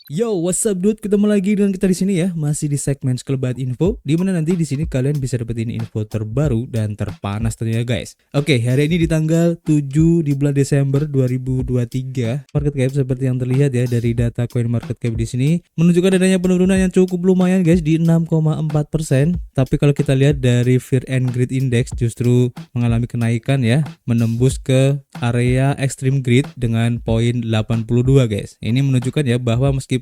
Yo, what's up dude? Ketemu lagi dengan kita di sini ya, masih di segmen Sekelebat Info, di mana nanti di sini kalian bisa dapetin info terbaru dan terpanas tentunya guys. Oke, hari ini di tanggal 7 di bulan Desember 2023, market cap seperti yang terlihat ya dari data coin market cap di sini menunjukkan adanya penurunan yang cukup lumayan guys di 6,4%. Tapi kalau kita lihat dari Fear and Greed Index justru mengalami kenaikan ya, menembus ke area Extreme Greed dengan poin 82 guys. Ini menunjukkan ya bahwa meskipun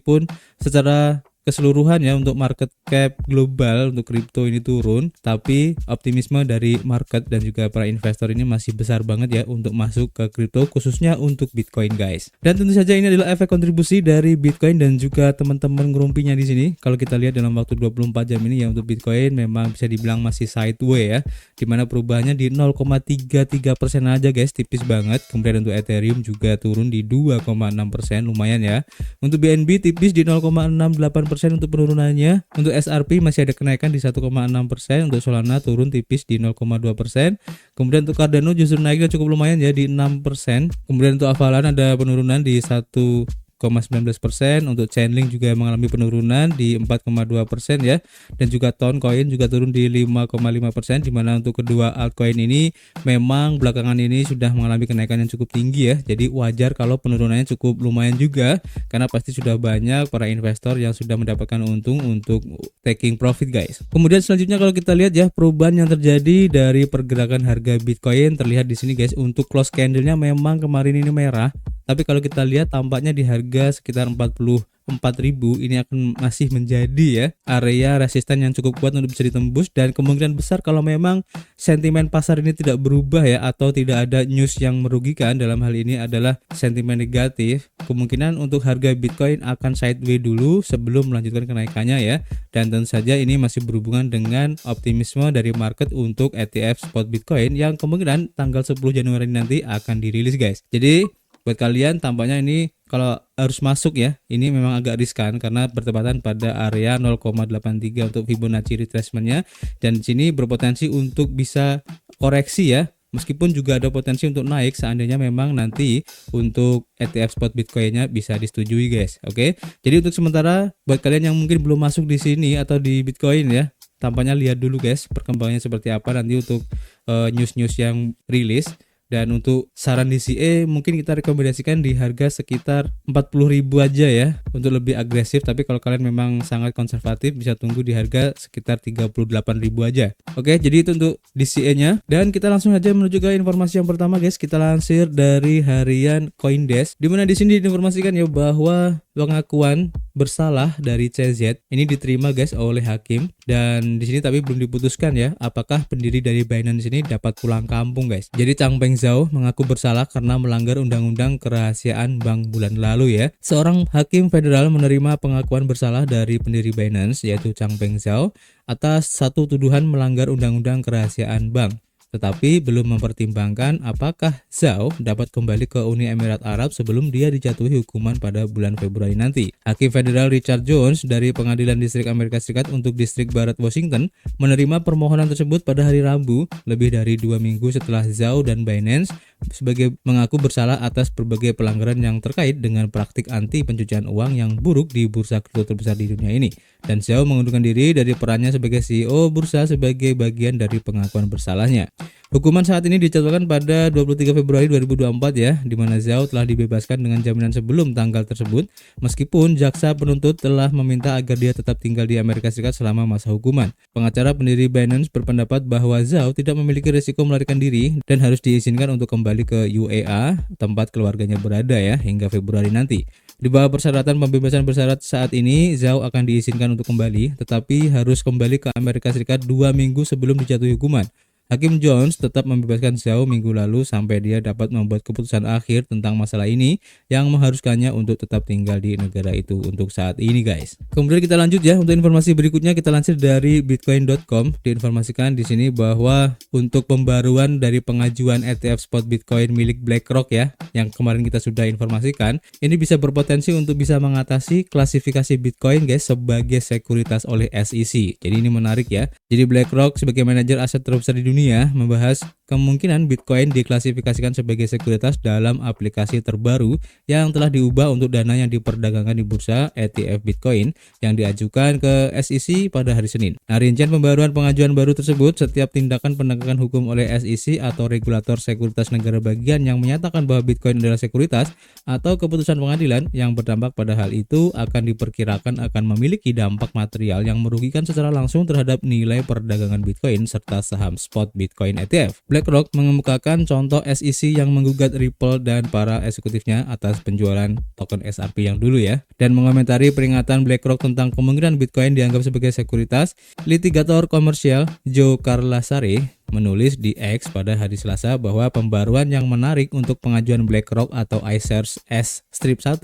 secara keseluruhan ya untuk market cap global untuk kripto ini turun, tapi optimisme dari market dan juga para investor ini masih besar banget ya untuk masuk ke kripto, khususnya untuk Bitcoin guys. Dan tentu saja ini adalah efek kontribusi dari Bitcoin dan juga teman-teman ngerumpinya di sini. Kalau kita lihat dalam waktu 24 jam ini ya untuk Bitcoin memang bisa dibilang masih sideways ya, dimana perubahannya di 0,33% aja guys, tipis banget. Kemudian untuk Ethereum juga turun di 2,6%, lumayan ya. Untuk BNB tipis di 0,68% untuk penurunannya. Untuk SRP masih ada kenaikan di 1,6%. Untuk Solana turun tipis di 0,2%. Kemudian untuk Cardano justru naiknya cukup lumayan ya di 6%. Kemudian untuk Avalanche ada penurunan di 1,19%. Untuk Chainlink juga mengalami penurunan di 4,2% ya, dan juga Toncoin juga turun di 5,5%, dimana untuk kedua altcoin ini memang belakangan ini sudah mengalami kenaikan yang cukup tinggi ya, jadi wajar kalau penurunannya cukup lumayan juga karena pasti sudah banyak para investor yang sudah mendapatkan untung untuk taking profit guys. Kemudian selanjutnya kalau kita lihat ya perubahan yang terjadi dari pergerakan harga Bitcoin terlihat di sini guys. Untuk close candle-nya memang kemarin ini merah, tapi kalau kita lihat tampaknya di harga sekitar 44.000 ini akan masih menjadi ya area resisten yang cukup kuat untuk bisa ditembus, dan kemungkinan besar kalau memang sentimen pasar ini tidak berubah ya, atau tidak ada news yang merugikan, dalam hal ini adalah sentimen negatif, kemungkinan untuk harga Bitcoin akan sideways dulu sebelum melanjutkan kenaikannya ya. Dan tentu saja ini masih berhubungan dengan optimisme dari market untuk ETF spot Bitcoin yang kemungkinan tanggal 10 Januari nanti akan dirilis guys. Jadi buat kalian tampaknya ini kalau harus masuk ya, ini memang agak riskan karena bertepatan pada area 0,83 untuk Fibonacci retracement-nya, dan di sini berpotensi untuk bisa koreksi ya. Meskipun juga ada potensi untuk naik seandainya memang nanti untuk ETF spot Bitcoin-nya bisa disetujui guys. Oke. Jadi untuk sementara buat kalian yang mungkin belum masuk di sini atau di Bitcoin ya, tampaknya lihat dulu guys perkembangannya seperti apa nanti untuk news-news yang rilis. Dan untuk saran DCA mungkin kita rekomendasikan di harga sekitar 40.000 aja ya untuk lebih agresif, tapi kalau kalian memang sangat konservatif bisa tunggu di harga sekitar 38.000 aja. Oke, jadi itu untuk DCA-nya, dan kita langsung aja menuju ke informasi yang pertama guys. Kita lansir dari harian CoinDesk, dimana di sini diinformasikan ya bahwa pengakuan bersalah dari CZ ini diterima guys oleh hakim, dan di sini tapi belum diputuskan ya apakah pendiri dari Binance ini dapat pulang kampung guys. Jadi Changpeng Zhao mengaku bersalah karena melanggar undang-undang kerahasiaan bank bulan lalu ya. Seorang hakim federal menerima pengakuan bersalah dari pendiri Binance yaitu Changpeng Zhao atas satu tuduhan melanggar undang-undang kerahasiaan bank, tetapi belum mempertimbangkan apakah Zhao dapat kembali ke Uni Emirat Arab sebelum dia dijatuhi hukuman pada bulan Februari nanti. Hakim federal Richard Jones dari Pengadilan Distrik Amerika Serikat untuk Distrik Barat Washington menerima permohonan tersebut pada hari Rabu, lebih dari 2 minggu setelah Zhao dan Binance sebagai mengaku bersalah atas berbagai pelanggaran yang terkait dengan praktik anti pencucian uang yang buruk di bursa kripto terbesar di dunia ini. Dan Zhao mengundurkan diri dari perannya sebagai CEO bursa sebagai bagian dari pengakuan bersalahnya. Hukuman saat ini dijadwalkan pada 23 Februari 2024 ya, di mana Zhao telah dibebaskan dengan jaminan sebelum tanggal tersebut, meskipun jaksa penuntut telah meminta agar dia tetap tinggal di Amerika Serikat selama masa hukuman. Pengacara pendiri Binance berpendapat bahwa Zhao tidak memiliki risiko melarikan diri dan harus diizinkan untuk kembali ke UEA, tempat keluarganya berada ya, hingga Februari nanti. Di bawah persyaratan pembebasan bersyarat saat ini, Zhao akan diizinkan untuk kembali, tetapi harus kembali ke Amerika Serikat 2 minggu sebelum dijatuhi hukuman. Hakim Jones tetap membebaskan Zhao minggu lalu sampai dia dapat membuat keputusan akhir tentang masalah ini yang mengharuskannya untuk tetap tinggal di negara itu untuk saat ini guys. Kemudian kita lanjut ya, untuk informasi berikutnya kita lansir dari bitcoin.com. Diinformasikan di sini bahwa untuk pembaruan dari pengajuan ETF spot Bitcoin milik BlackRock ya, yang kemarin kita sudah informasikan, ini bisa berpotensi untuk bisa mengatasi klasifikasi Bitcoin guys sebagai sekuritas oleh SEC. Jadi ini menarik ya. Jadi BlackRock sebagai manajer aset terbesar di dunia dunia membahas kemungkinan Bitcoin diklasifikasikan sebagai sekuritas dalam aplikasi terbaru yang telah diubah untuk dana yang diperdagangkan di bursa ETF Bitcoin yang diajukan ke SEC pada hari Senin. Nah, rincian pembaruan pengajuan baru tersebut, setiap tindakan penegakan hukum oleh SEC atau regulator sekuritas negara bagian yang menyatakan bahwa Bitcoin adalah sekuritas atau keputusan pengadilan yang berdampak pada hal itu akan diperkirakan akan memiliki dampak material yang merugikan secara langsung terhadap nilai perdagangan Bitcoin serta saham spot Bitcoin ETF. BlackRock mengemukakan contoh SEC yang menggugat Ripple dan para eksekutifnya atas penjualan token XRP yang dulu ya, dan mengomentari peringatan BlackRock tentang kemungkinan Bitcoin dianggap sebagai sekuritas. Litigator komersial Joe Carlasare menulis di X pada hari Selasa bahwa pembaruan yang menarik untuk pengajuan BlackRock atau iShares S-1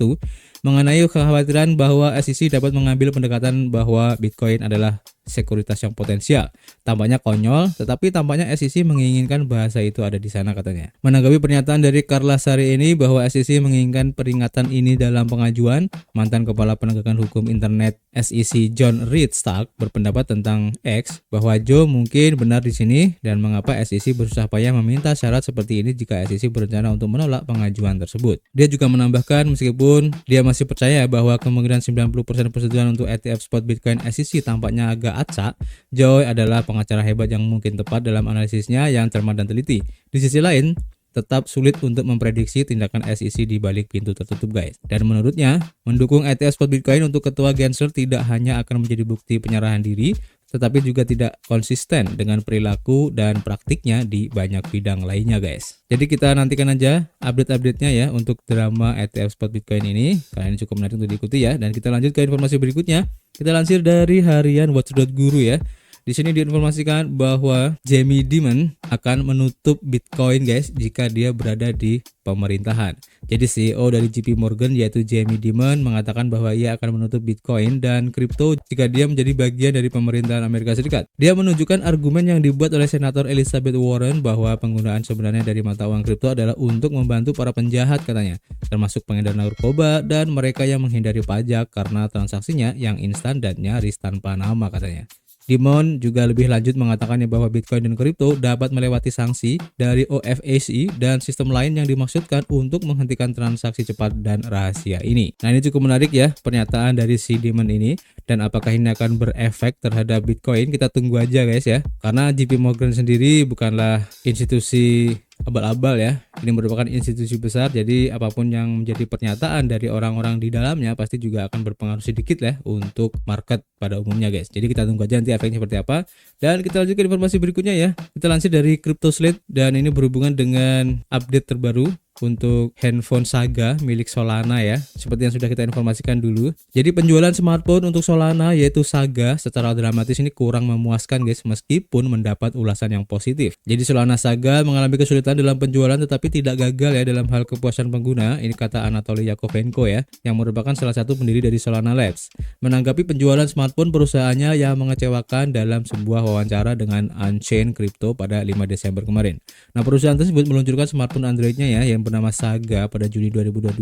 mengenai kekhawatiran bahwa SEC dapat mengambil pendekatan bahwa Bitcoin adalah sekuritas yang potensial. Tampaknya konyol, tetapi tampaknya SEC menginginkan bahasa itu ada di sana, katanya. Menanggapi pernyataan dari Carlasare ini bahwa SEC menginginkan peringatan ini dalam pengajuan, mantan kepala penegakan hukum internet SEC John Reed Stark berpendapat tentang X bahwa Joe mungkin benar di sini dan mengapa SEC berusaha payah meminta syarat seperti ini jika SEC berencana untuk menolak pengajuan tersebut. Dia juga menambahkan meskipun dia masih percaya bahwa kemungkinan 90% persetujuan untuk ETF spot Bitcoin SEC tampaknya agak acak, Joe adalah pengacara hebat yang mungkin tepat dalam analisisnya yang cermat dan teliti. Di sisi lain, tetap sulit untuk memprediksi tindakan SEC di balik pintu tertutup, guys. Dan menurutnya, mendukung ETF spot Bitcoin untuk ketua Gensler tidak hanya akan menjadi bukti penyerahan diri, tetapi juga tidak konsisten dengan perilaku dan praktiknya di banyak bidang lainnya, guys. Jadi kita nantikan aja update-update-nya ya untuk drama ETF spot Bitcoin ini. Karena ini cukup menarik untuk diikuti ya. Dan kita lanjut ke informasi berikutnya. Kita lansir dari harian Watch.Guru ya. Di sini diinformasikan bahwa Jamie Dimon akan menutup Bitcoin, guys, jika dia berada di pemerintahan. Jadi CEO dari JP Morgan yaitu Jamie Dimon mengatakan bahwa ia akan menutup Bitcoin dan kripto jika dia menjadi bagian dari pemerintahan Amerika Serikat. Dia menunjukkan argumen yang dibuat oleh Senator Elizabeth Warren bahwa penggunaan sebenarnya dari mata uang kripto adalah untuk membantu para penjahat, katanya, termasuk pengedar narkoba dan mereka yang menghindari pajak karena transaksinya yang instan dan nyaris tanpa nama, katanya. Dimon juga lebih lanjut mengatakannya bahwa Bitcoin dan kripto dapat melewati sanksi dari OFAC dan sistem lain yang dimaksudkan untuk menghentikan transaksi cepat dan rahasia ini. Nah, ini cukup menarik ya pernyataan dari si Dimon ini, dan apakah ini akan berefek terhadap Bitcoin, kita tunggu aja, guys ya. Karena JP Morgan sendiri bukanlah institusi abal-abal ya. Ini merupakan institusi besar, jadi apapun yang menjadi pernyataan dari orang-orang di dalamnya pasti juga akan berpengaruh sedikit lah untuk market pada umumnya, guys. Jadi kita tunggu aja nanti efeknya seperti apa. Dan kita lanjut ke informasi berikutnya ya. Kita lansir dari CryptoSlate dan ini berhubungan dengan update terbaru untuk handphone Saga milik Solana ya, seperti yang sudah kita informasikan dulu. Jadi penjualan smartphone untuk Solana yaitu Saga secara dramatis ini kurang memuaskan, guys, meskipun mendapat ulasan yang positif. Jadi Solana Saga mengalami kesulitan dalam penjualan tetapi tidak gagal ya dalam hal kepuasan pengguna. Ini kata Anatoly Yakovenko ya, yang merupakan salah satu pendiri dari Solana Labs, menanggapi penjualan smartphone perusahaannya yang mengecewakan dalam sebuah wawancara dengan Unchained Crypto pada 5 Desember kemarin. Nah, perusahaan tersebut meluncurkan smartphone Android-nya ya yang bernama Saga pada Juni 2022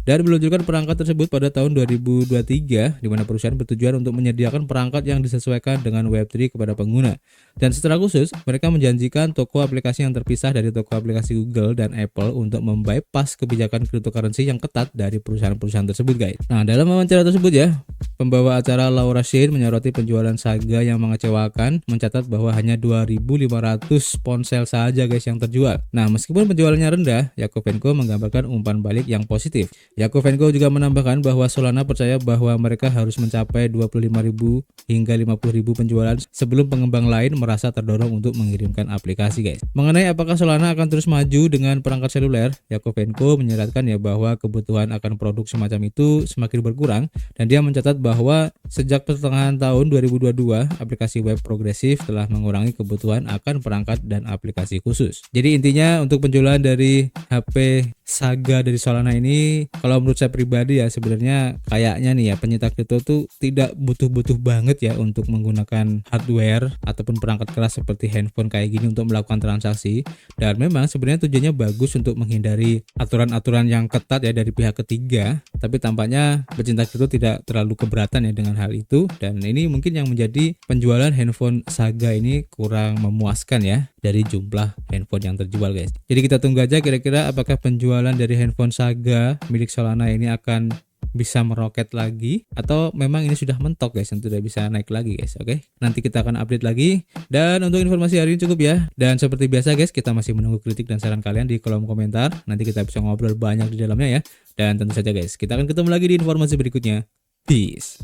dan meluncurkan perangkat tersebut pada tahun 2023, di mana perusahaan bertujuan untuk menyediakan perangkat yang disesuaikan dengan Web3 kepada pengguna. Dan secara khusus, mereka menjanjikan toko aplikasi yang terpisah dari toko aplikasi Google dan Apple untuk membypass kebijakan cryptocurrency yang ketat dari perusahaan-perusahaan tersebut, guys. Nah, dalam wawancara tersebut ya, pembawa acara Laura Shane menyoroti penjualan Saga yang mengecewakan, mencatat bahwa hanya 2.500 ponsel saja, guys, yang terjual. Nah, meskipun penjualannya rendah, Yakovenko menggambarkan umpan balik yang positif. Yakovenko juga menambahkan bahwa Solana percaya bahwa mereka harus mencapai 25.000 hingga 50.000 penjualan sebelum pengembang lain merasa terdorong untuk mengirimkan aplikasi, guys. Mengenai apakah Solana akan terus maju dengan perangkat seluler, Yakovenko menyeratkan ya bahwa kebutuhan akan produk semacam itu semakin berkurang, dan dia mencatat bahwa sejak pertengahan tahun 2022 aplikasi web progresif telah mengurangi kebutuhan akan perangkat dan aplikasi khusus. Jadi intinya untuk penjualan dari HP Saga dari Solana ini, kalau menurut saya pribadi ya, sebenarnya kayaknya nih ya, pencinta kripto tuh tidak butuh-butuh banget ya untuk menggunakan hardware ataupun perangkat keras seperti handphone kayak gini untuk melakukan transaksi. Dan memang sebenarnya tujuannya bagus untuk menghindari aturan-aturan yang ketat ya dari pihak ketiga, tapi tampaknya pecinta kripto tidak terlalu keberatan ya dengan hal itu, dan ini mungkin yang menjadi penjualan handphone Saga ini kurang memuaskan ya dari jumlah handphone yang terjual, guys. Jadi kita tunggu aja kira-kira apakah penjualan dari handphone Saga milik Solana ini akan bisa meroket lagi atau memang ini sudah mentok, guys, dan tidak bisa naik lagi, guys. Oke, nanti kita akan update lagi. Dan untuk informasi hari ini cukup ya. Dan seperti biasa, guys, kita masih menunggu kritik dan saran kalian di kolom komentar. Nanti kita bisa ngobrol banyak di dalamnya ya. Dan tentu saja, guys, kita akan ketemu lagi di informasi berikutnya. Peace.